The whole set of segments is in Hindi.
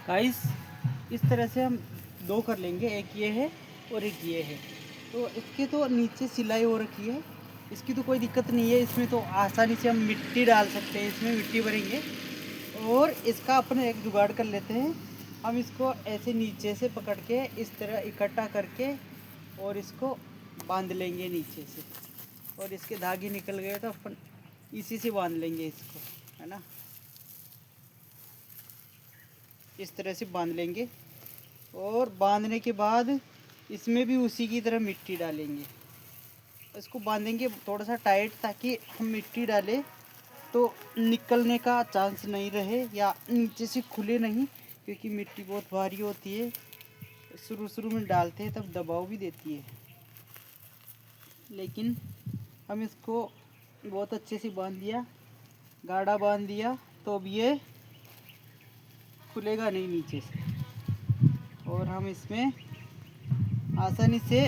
गाइस इस तरह से हम दो कर लेंगे, एक ये है और एक ये है। तो इसके तो नीचे सिलाई हो रखी है, इसकी तो कोई दिक्कत नहीं है। इसमें तो आसानी से हम मिट्टी डाल सकते हैं, इसमें मिट्टी भरेंगे। और इसका अपन एक जुगाड़ कर लेते हैं। हम इसको ऐसे नीचे से पकड़ के इस तरह इकट्ठा करके और इसको बांध लेंगे नीचे से, और इसके धागे निकल गए तो अपन इसी से बांध लेंगे इसको, है ना। इस तरह से बांध लेंगे और बांधने के बाद इसमें भी उसी की तरह मिट्टी डालेंगे। इसको बांधेंगे थोड़ा सा टाइट, ताकि हम मिट्टी डालें तो निकलने का चांस नहीं रहे या नीचे से खुले नहीं, क्योंकि मिट्टी बहुत भारी होती है। शुरू शुरू में डालते हैं तब दबाव भी देती है, लेकिन हम इसको बहुत अच्छे से बांध दिया, गाढ़ा बांध दिया, तो अब ये खुलेगा नहीं नीचे से। और हम इसमें आसानी से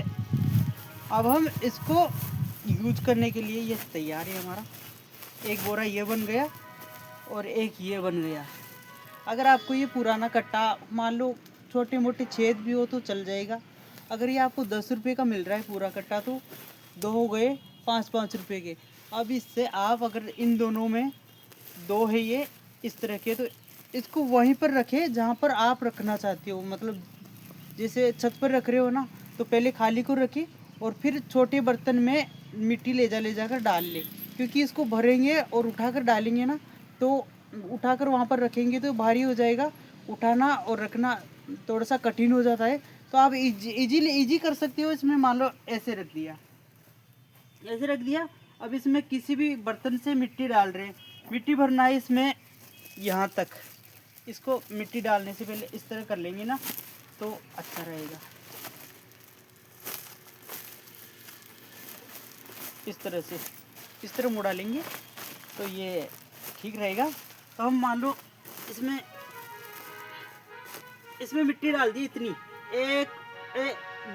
अब हम इसको यूज करने के लिए ये तैयार है हमारा। एक बोरा ये बन गया और एक ये बन गया। अगर आपको ये पुराना कट्टा मान लो छोटे मोटे छेद भी हो तो चल जाएगा। अगर ये आपको 10 रुपये का मिल रहा है पूरा कट्टा, तो दो हो गए 5-5 रुपये के। अब इससे आप अगर इन दोनों में दो है ये इस तरह के, तो इसको वहीं पर रखें जहाँ पर आप रखना चाहते हो। मतलब जैसे छत पर रख रहे हो ना, तो पहले खाली को रखें और फिर छोटे बर्तन में मिट्टी ले जाकर डाल ले। क्योंकि इसको भरेंगे और उठाकर डालेंगे ना, तो उठाकर वहाँ पर रखेंगे तो भारी हो जाएगा, उठाना और रखना थोड़ा सा कठिन हो जाता है। तो आप इजी कर सकते हो। इसमें मान लो ऐसे रख दिया, ऐसे रख दिया। अब इसमें किसी भी बर्तन से मिट्टी डाल रहे हैं, मिट्टी भरना है इसमें यहाँ तक। इसको मिट्टी डालने से पहले इस तरह कर लेंगे ना, तो अच्छा रहेगा। इस तरह मुड़ा लेंगे तो ये ठीक रहेगा। तो हम मान लो इसमें मिट्टी डाल दी इतनी,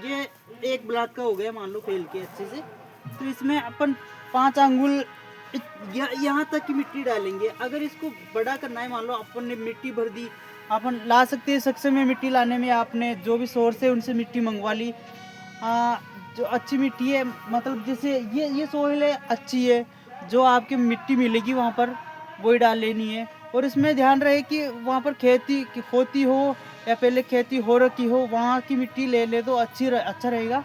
ये एक ब्लाक का हो गया मान लो फेल के अच्छे से। तो इसमें अपन 5 अंगुल यहाँ तक की मिट्टी डालेंगे। अगर इसको बड़ा करना है, मान लो अपन ने मिट्टी भर दी, अपन ला सकते हैं सक्षम में मिट्टी लाने में। आपने जो भी सोर्स है उनसे मिट्टी मंगवा ली, जो अच्छी मिट्टी है, मतलब जैसे ये सोइल है अच्छी है, जो आपकी मिट्टी मिलेगी वहाँ पर वही डाल लेनी है। और इसमें ध्यान रहे कि वहाँ पर खेती होती हो या पहले खेती हो रखी हो, वहाँ की मिट्टी ले ले तो अच्छा रहेगा।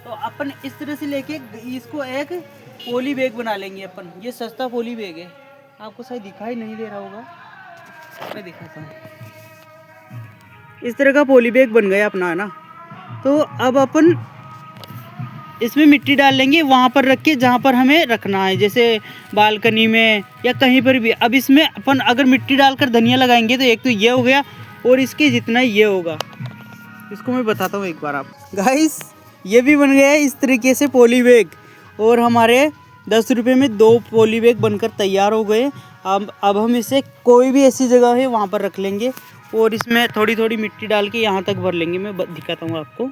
तो अपन इस तरह से लेके इसको एक पोली बैग बना लेंगे अपन। ये सस्ता पोली बैग है, आपको शायद दिखाई नहीं दे रहा होगा, मैं दिखाता हूँ। इस तरह का पोली बैग बन गया अपना, है ना। तो अब अपन इसमें मिट्टी डाल लेंगे वहाँ पर रख के जहाँ पर हमें रखना है, जैसे बालकनी में या कहीं पर भी। अब इसमें अपन अगर मिट्टी डालकर धनिया लगाएंगे तो एक तो ये हो गया, और इसके जितना ये होगा, इसको मैं बताता हूँ एक बार आप गाइस। ये भी बन गया है इस तरीके से पोली बैग, और हमारे 10 रुपये में 2 पोली बैग बनकर तैयार हो गए। अब हम इसे कोई भी ऐसी जगह है वहाँ पर रख लेंगे, और इसमें थोड़ी थोड़ी मिट्टी डाल के यहाँ तक भर लेंगे। मैं दिखाता हूँ आपको।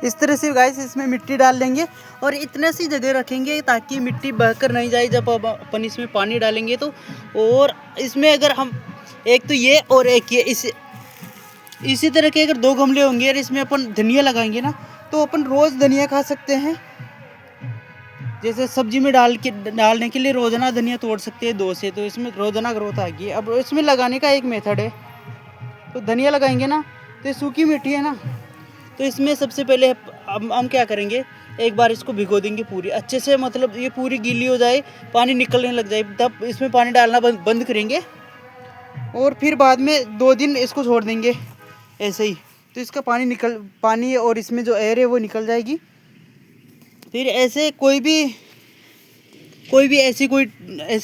इस तरह से गाइस इसमें मिट्टी डाल देंगे और इतने सी जगह रखेंगे ताकि मिट्टी बहकर नहीं जाए जब अपन इसमें पानी डालेंगे तो। और इसमें अगर हम एक तो ये और एक ये इसी तरह के अगर 2 गमले होंगे और इसमें अपन धनिया लगाएंगे ना, तो अपन रोज़ धनिया खा सकते हैं। जैसे सब्जी में डालने के लिए रोजाना धनिया तोड़ सकते हैं 2 से, तो इसमें रोजाना ग्रोथ आ गई। अब इसमें लगाने का एक मेथड है, तो धनिया लगाएंगे ना, तो सूखी मिट्टी है ना, तो इसमें सबसे पहले हम क्या करेंगे, एक बार इसको भिगो देंगे पूरी अच्छे से, मतलब ये पूरी गीली हो जाए, पानी निकलने लग जाए, तब इसमें पानी डालना बंद करेंगे। और फिर बाद में 2 दिन इसको छोड़ देंगे ऐसे ही, तो इसका पानी और इसमें जो एयर है वो निकल जाएगी। फिर ऐसे कोई भी ऐसी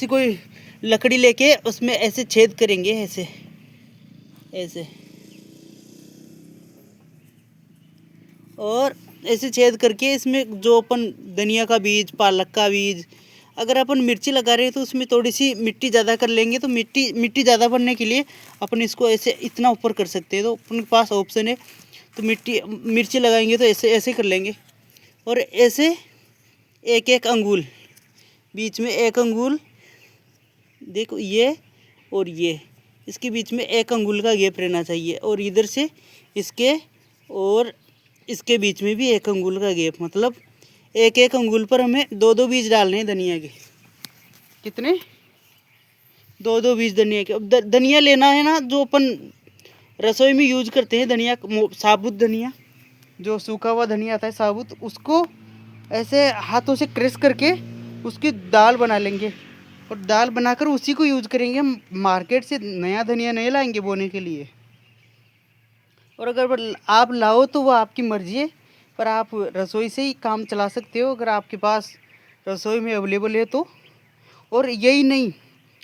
कोई लकड़ी लेके उसमें ऐसे छेद करेंगे, ऐसे और ऐसे छेद करके इसमें जो अपन धनिया का बीज, पालक का बीज, अगर अपन मिर्ची लगा रहे हैं तो उसमें थोड़ी सी मिट्टी ज़्यादा कर लेंगे। तो मिट्टी ज़्यादा बनने के लिए अपन इसको ऐसे इतना ऊपर कर सकते हैं, तो अपन के पास ऑप्शन है। तो मिर्ची लगाएंगे तो ऐसे कर लेंगे, और ऐसे एक अंगूल, बीच में 1 अंगूल, देखो ये, और ये इसके बीच में 1 अंगुल का गैप रहना चाहिए, और इधर से इसके और इसके बीच में भी 1 अंगुल का गैप, मतलब 1 अंगुल पर हमें 2 बीज डालने हैं धनिया के। कितने? 2 बीज धनिया के। अब धनिया लेना है ना जो अपन रसोई में यूज करते हैं, धनिया साबुत धनिया, जो सूखा हुआ धनिया आता है साबुत, उसको ऐसे हाथों से क्रश करके उसकी दाल बना लेंगे, और दाल बनाकर उसी को यूज करेंगे। हम मार्केट से नया धनिया नहीं लाएंगे बोने के लिए। और अगर आप लाओ तो वो आपकी मर्जी है, पर आप रसोई से ही काम चला सकते हो अगर आपके पास रसोई में अवेलेबल है तो। और यही नहीं,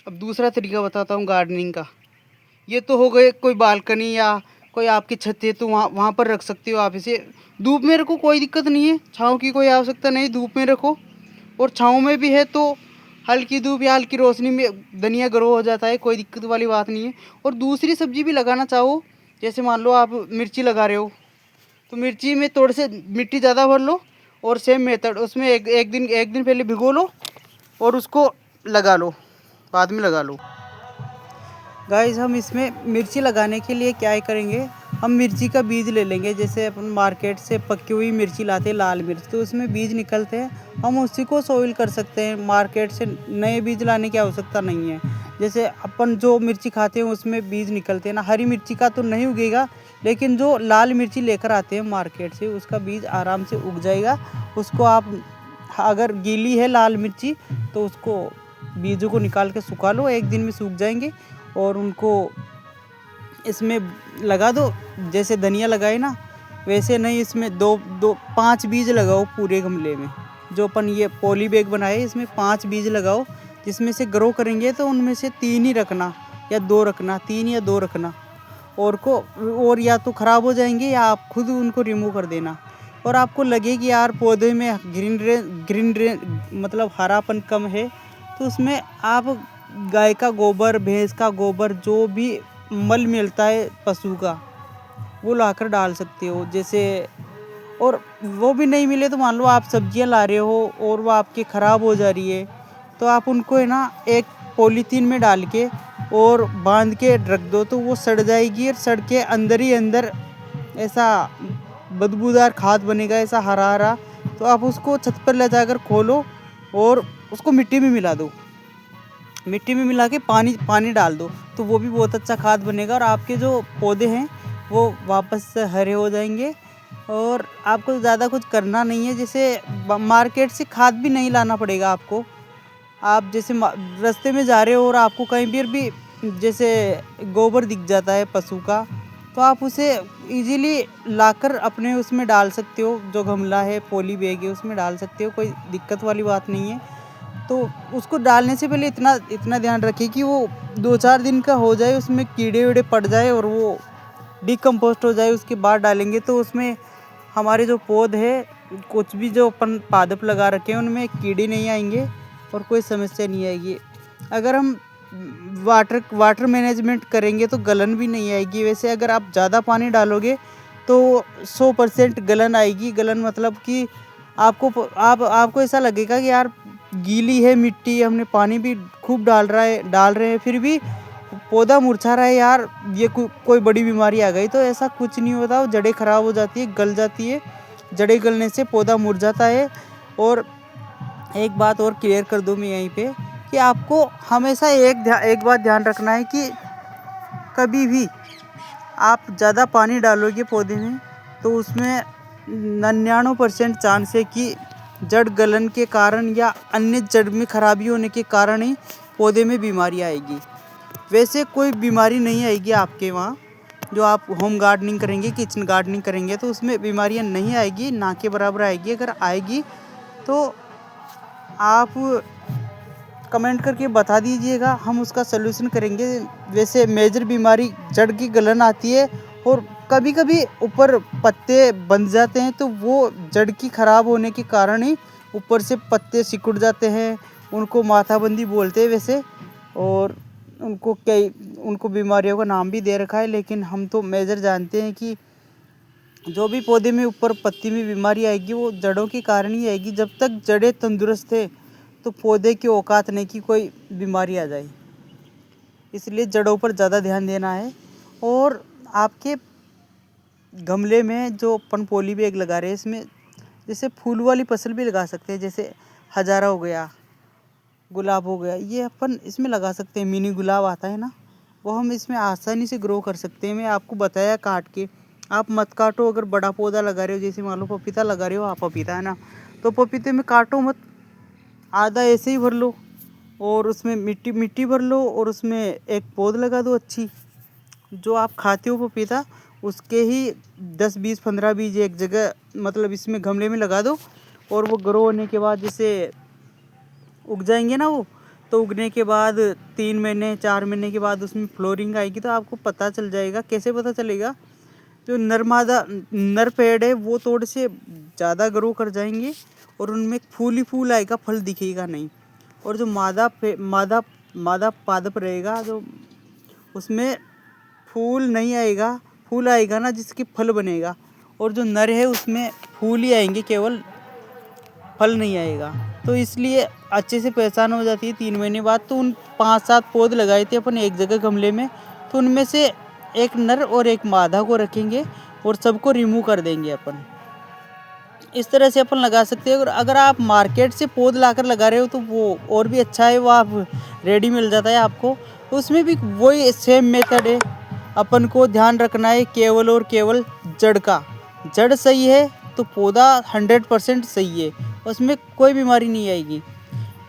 अब दूसरा तरीका बताता हूँ गार्डनिंग का। ये तो हो गए कोई बालकनी या कोई आपकी छत है तो वहाँ पर रख सकते हो आप इसे। धूप में रखो, कोई दिक्कत नहीं है, छाँव की कोई आवश्यकता नहीं, धूप में रखो। और छाँव में भी है तो हल्की धूप या हल्की रोशनी में धनिया ग्रो हो जाता है, कोई दिक्कत वाली बात नहीं है। और दूसरी सब्जी भी लगाना चाहो, जैसे मान लो आप मिर्ची लगा रहे हो, तो मिर्ची में थोड़े से मिट्टी ज़्यादा भर लो, और सेम मेथड उसमें एक दिन पहले भिगो लो और उसको लगा लो, बाद में लगा लो। गाइस, हम इसमें मिर्ची लगाने के लिए क्या करेंगे, हम मिर्ची का बीज ले लेंगे। जैसे अपन मार्केट से पकी हुई मिर्ची लाते हैं, लाल मिर्च, तो उसमें बीज निकलते हैं, हम उसी को सोइल कर सकते हैं। मार्केट से नए बीज लाने की आवश्यकता नहीं है। जैसे अपन जो मिर्ची खाते हैं उसमें बीज निकलते हैं ना, हरी मिर्ची का तो नहीं उगेगा, लेकिन जो लाल मिर्ची लेकर आते हैं मार्केट से उसका बीज आराम से उग जाएगा। उसको आप अगर गीली है लाल मिर्ची तो उसको बीजों को निकाल के सुखा लो, 1 दिन में सूख जाएंगे, और उनको इसमें लगा दो। जैसे धनिया लगाए ना वैसे नहीं, इसमें 5 बीज लगाओ पूरे गमले में। जो अपन ये पॉली बैग बनाए इसमें 5 बीज लगाओ, जिसमें से ग्रो करेंगे तो उनमें से 3 ही रखना या 2 रखना, 3 या 2 रखना, और या तो ख़राब हो जाएंगे या आप खुद उनको रिमूव कर देना। और आपको लगे कि यार पौधे में ग्रीन मतलब हरापन कम है, तो उसमें आप गाय का गोबर, भैंस का गोबर, जो भी मल मिलता है पशु का, वो लाकर डाल सकते हो। जैसे और वो भी नहीं मिले तो मान लो आप सब्जियां ला रहे हो और वो आपकी ख़राब हो जा रही है, तो आप उनको है ना एक पॉलीथीन में डाल के और बांध के रख दो, तो वो सड़ जाएगी, और सड़ के अंदर ही अंदर ऐसा बदबूदार खाद बनेगा, ऐसा हरा हरा। तो आप उसको छत पर ले जाकर खोलो और उसको मिट्टी में मिला दो, मिट्टी में मिला के पानी डाल दो, तो वो भी बहुत अच्छा खाद बनेगा, और आपके जो पौधे हैं वो वापस से हरे हो जाएंगे। और आपको ज़्यादा कुछ करना नहीं है, जैसे मार्केट से खाद भी नहीं लाना पड़ेगा आपको। आप जैसे रास्ते में जा रहे हो और आपको कहीं पर भी जैसे गोबर दिख जाता है पशु का, तो आप उसे इजीली लाकर अपने उसमें डाल सकते हो। जो गमला है, पॉली बैग है, उसमें डाल सकते हो, कोई दिक्कत वाली बात नहीं है। तो उसको डालने से पहले इतना ध्यान रखें कि वो 2-4 दिन का हो जाए, उसमें कीड़े वीड़े पड़ जाए और वो डिकम्पोस्ट हो जाए, उसके बाद डालेंगे तो उसमें हमारे जो पौधे हैं, कुछ भी जो अपन पादप लगा रखे हैं उनमें कीड़े नहीं आएंगे और कोई समस्या नहीं आएगी। अगर हम वाटर मैनेजमेंट करेंगे तो गलन भी नहीं आएगी। वैसे अगर आप ज़्यादा पानी डालोगे तो 100% गलन आएगी। गलन मतलब कि आपको ऐसा लगेगा कि यार गीली है मिट्टी, हमने पानी भी खूब डाल रहे हैं, फिर भी पौधा मुरझा रहा है, यार ये कोई बड़ी बीमारी आ गई। तो ऐसा कुछ नहीं होता, वो जड़ें खराब हो जाती है, गल जाती है। जड़ें गलने से पौधा मुरझाता है। और एक बात और क्लियर कर दूँ मैं यहीं पे कि आपको हमेशा एक बात ध्यान रखना है कि कभी भी आप ज़्यादा पानी डालोगे पौधे में तो उसमें 99% चांस है कि जड़ गलन के कारण या अन्य जड़ में खराबी होने के कारण ही पौधे में बीमारी आएगी। वैसे कोई बीमारी नहीं आएगी आपके वहाँ। जो आप होम गार्डनिंग करेंगे, किचन गार्डनिंग करेंगे, तो उसमें बीमारियाँ नहीं आएगी, ना के बराबर आएगी। अगर आएगी तो आप कमेंट करके बता दीजिएगा, हम उसका सलूशन करेंगे। वैसे मेजर बीमारी जड़ की गलन आती है, और कभी कभी ऊपर पत्ते बंध जाते हैं, तो वो जड़ की ख़राब होने के कारण ही ऊपर से पत्ते सिकुड़ जाते हैं। उनको माथाबंदी बोलते हैं वैसे, और उनको बीमारियों का नाम भी दे रखा है। लेकिन हम तो मेजर जानते हैं कि जो भी पौधे में ऊपर पत्ती में बीमारी आएगी वो जड़ों के कारण ही आएगी। जब तक जड़ें तंदुरुस्त है तो पौधे की औकात नहीं कि कोई बीमारी आ जाए। इसलिए जड़ों पर ज़्यादा ध्यान देना है। और आपके गमले में जो अपन पॉली बैग लगा रहे हैं, इसमें जैसे फूल वाली फसल भी लगा सकते हैं, जैसे हजारा हो गया, गुलाब हो गया, ये अपन इसमें लगा सकते हैं। मिनी गुलाब आता है ना, वो हम इसमें आसानी से ग्रो कर सकते हैं। मैं आपको बताया काट के, आप मत काटो। अगर बड़ा पौधा लगा रहे हो, जैसे मान लो पपीता लगा रहे हो आप, पपीता है ना, तो पपीते में काटो मत, आधा ऐसे ही भर लो और उसमें मिट्टी भर लो और उसमें एक पौध लगा दो अच्छी। जो आप खाते हो पपीता, उसके ही 10 20 15 बीज एक जगह मतलब इसमें गमले में लगा दो। और वो ग्रो होने के बाद जैसे उग जाएंगे ना वो, तो उगने के बाद 3 महीने 4 महीने के बाद उसमें फ्लोरिंग आएगी, तो आपको पता चल जाएगा। कैसे पता चलेगा? जो नर पेड़ है वो थोड़े से ज़्यादा ग्रो कर जाएंगे और उनमें फूल ही फूल आएगा, फल दिखेगा नहीं। और जो मादा पादप रहेगा, जो उसमें फूल नहीं आएगा, फूल आएगा ना जिसके फल बनेगा। और जो नर है उसमें फूल ही आएंगे, केवल फल नहीं आएगा। तो इसलिए अच्छे से पहचान हो जाती है 3 महीने बाद। तो उन 5-7 पौध लगाए थे अपन एक जगह गमले में, तो उनमें से एक नर और एक मादा को रखेंगे और सबको रिमूव कर देंगे अपन। इस तरह से अपन लगा सकते हैं। और अगर आप मार्केट से पौध लाकर लगा रहे हो तो वो और भी अच्छा है, वो आप रेडी मिल जाता है आपको। तो उसमें भी वही सेम मेथड है। अपन को ध्यान रखना है केवल और केवल जड़ का। जड़ सही है तो पौधा 100% सही है, उसमें कोई बीमारी नहीं आएगी।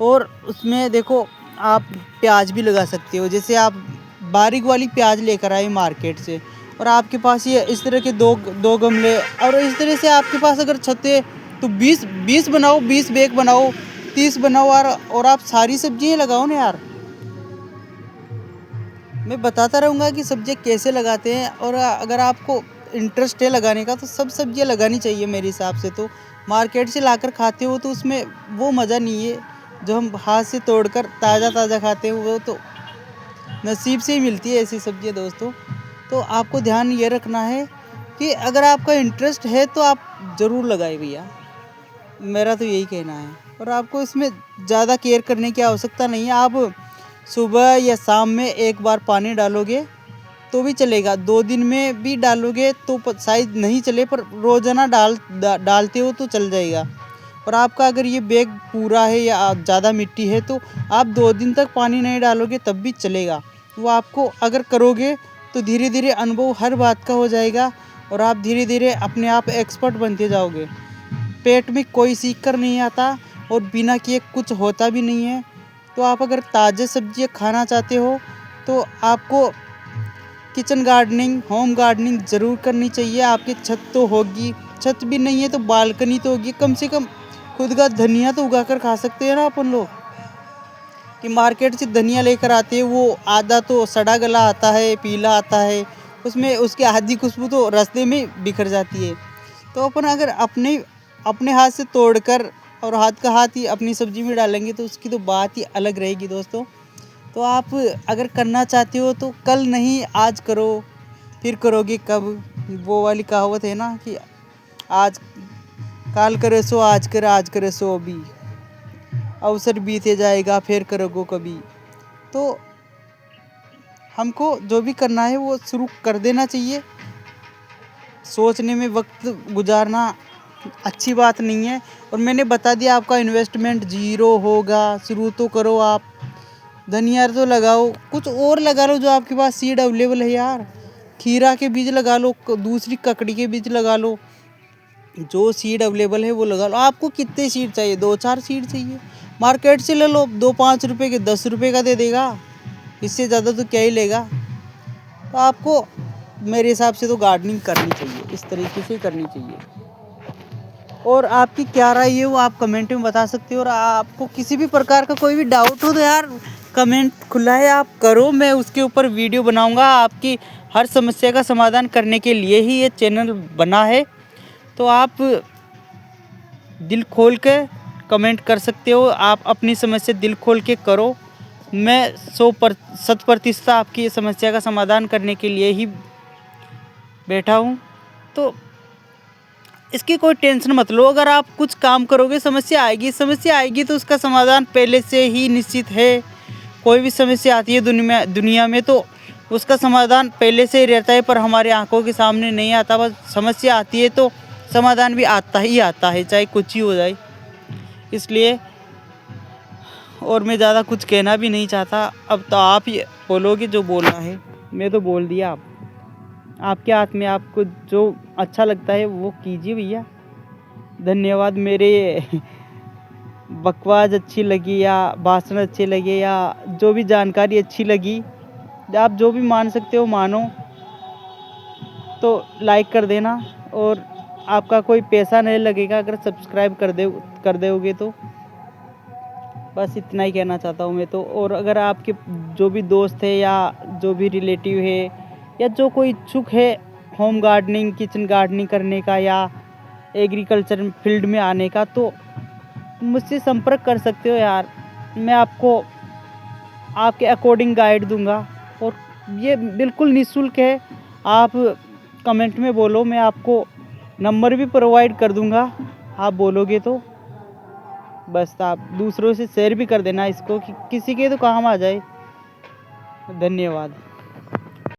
और उसमें देखो, आप प्याज भी लगा सकते हो। जैसे आप बारीक वाली प्याज लेकर आए मार्केट से, और आपके पास ये इस तरह के दो गमले, और इस तरह से आपके पास अगर छत है तो 20 बनाओ, 20 बैग बनाओ, 30 बनाओ और आप सारी सब्जियां लगाओ ना यार। मैं बताता रहूँगा कि सब्जियां कैसे लगाते हैं। और अगर आपको इंटरेस्ट है लगाने का तो सब सब्जियां लगानी चाहिए मेरे हिसाब से। तो मार्केट से लाकर खाते हो तो उसमें वो मज़ा नहीं है जो हम हाथ से तोड़कर ताज़ा खाते हैं, वो तो नसीब से ही मिलती है ऐसी सब्जियां दोस्तों। तो आपको ध्यान ये रखना है कि अगर आपका इंटरेस्ट है तो आप ज़रूर लगाए भैया, मेरा तो यही कहना है। और आपको इसमें ज़्यादा केयर करने की आवश्यकता नहीं है। आप सुबह या शाम में एक बार पानी डालोगे तो भी चलेगा, 2 दिन में भी डालोगे तो शायद नहीं चले, पर रोज़ाना डालते हो तो चल जाएगा। और आपका अगर ये बैग पूरा है या ज़्यादा मिट्टी है तो आप 2 दिन तक पानी नहीं डालोगे तब भी चलेगा। वो आपको अगर करोगे तो धीरे धीरे अनुभव हर बात का हो जाएगा और आप धीरे धीरे अपने आप एक्सपर्ट बनते जाओगे। पेट में कोई सीख कर नहीं आता और बिना किए कुछ होता भी नहीं है। तो आप अगर ताज़ा सब्जियां खाना चाहते हो तो आपको किचन गार्डनिंग, होम गार्डनिंग ज़रूर करनी चाहिए। आपकी छत तो होगी, छत भी नहीं है तो बालकनी तो होगी, कम से कम खुद का धनिया तो उगा कर खा सकते हैं ना अपन लोग। कि मार्केट से धनिया लेकर आते हैं, वो आधा तो सड़ा गला आता है, पीला आता है, उसमें उसकी आधी खुशबू तो रास्ते में बिखर जाती है। तो अपन अगर अपने हाथ से तोड़कर और हाथ का हाथ ही अपनी सब्जी में डालेंगे तो उसकी तो बात ही अलग रहेगी दोस्तों। तो आप अगर करना चाहते हो तो कल नहीं आज करो, फिर करोगे कब? वो वाली कहावत है ना कि आज काल करे सो आज करे, आज करे सो अभी, अवसर बीते जाएगा फिर करोगे कभी। तो हमको जो भी करना है वो शुरू कर देना चाहिए। सोचने में वक्त गुजारना अच्छी बात नहीं है। और मैंने बता दिया आपका इन्वेस्टमेंट 0 होगा, शुरू तो करो आप। धनिया तो लगाओ, कुछ और लगा लो जो आपके पास सीड अवेलेबल है यार। खीरा के बीज लगा लो, दूसरी ककड़ी के बीज लगा लो, जो सीड अवेलेबल है वो लगा लो। आपको कितने सीड चाहिए? 2-4 सीड चाहिए, मार्केट से ले लो, 2-5 रुपये के 10 रुपये का दे देगा, इससे ज़्यादा तो क्या ही लेगा। तो आपको मेरे हिसाब से तो गार्डनिंग करनी चाहिए, इस तरीके से करनी चाहिए। और आपकी क्या राय है वो आप कमेंट में बता सकते हो। और आपको किसी भी प्रकार का कोई भी डाउट हो तो यार कमेंट खुला है, आप करो, मैं उसके ऊपर वीडियो बनाऊंगा। आपकी हर समस्या का समाधान करने के लिए ही ये चैनल बना है। तो आप दिल खोल के कमेंट कर सकते हो, आप अपनी समस्या दिल खोल के करो। मैं 100% आपकी समस्या का समाधान करने के लिए ही बैठा हूँ। तो इसकी कोई टेंशन मत लो। अगर आप कुछ काम करोगे समस्या आएगी तो उसका समाधान पहले से ही निश्चित है। कोई भी समस्या आती है दुनिया में तो उसका समाधान पहले से ही रहता है, पर हमारे आंखों के सामने नहीं आता। बस समस्या आती है तो समाधान भी आता ही आता है, चाहे कुछ ही हो जाए। इसलिए और मैं ज़्यादा कुछ कहना भी नहीं चाहता। अब तो आप ही बोलोगे जो बोलना है, मैं तो बोल दिया। आप आपके हाथ में, आपको जो अच्छा लगता है वो कीजिए भैया। धन्यवाद। मेरे बकवास अच्छी लगी या भाषण अच्छे लगे या जो भी जानकारी अच्छी लगी, आप जो भी मान सकते हो मानो, तो लाइक कर देना। और आपका कोई पैसा नहीं लगेगा अगर सब्सक्राइब कर दोगे तो। बस इतना ही कहना चाहता हूँ मैं तो। और अगर आपके जो भी दोस्त है या जो भी रिलेटिव है या जो कोई इच्छुक है होम गार्डनिंग, किचन गार्डनिंग करने का या एग्रीकल्चर फील्ड में आने का, तो मुझसे संपर्क कर सकते हो यार। मैं आपको आपके अकॉर्डिंग गाइड दूंगा और ये बिल्कुल निःशुल्क है। आप कमेंट में बोलो, मैं आपको नंबर भी प्रोवाइड कर दूंगा आप बोलोगे तो। बस आप दूसरों से शेयर भी कर देना इसको कि किसी के तो काम आ जाए। धन्यवाद।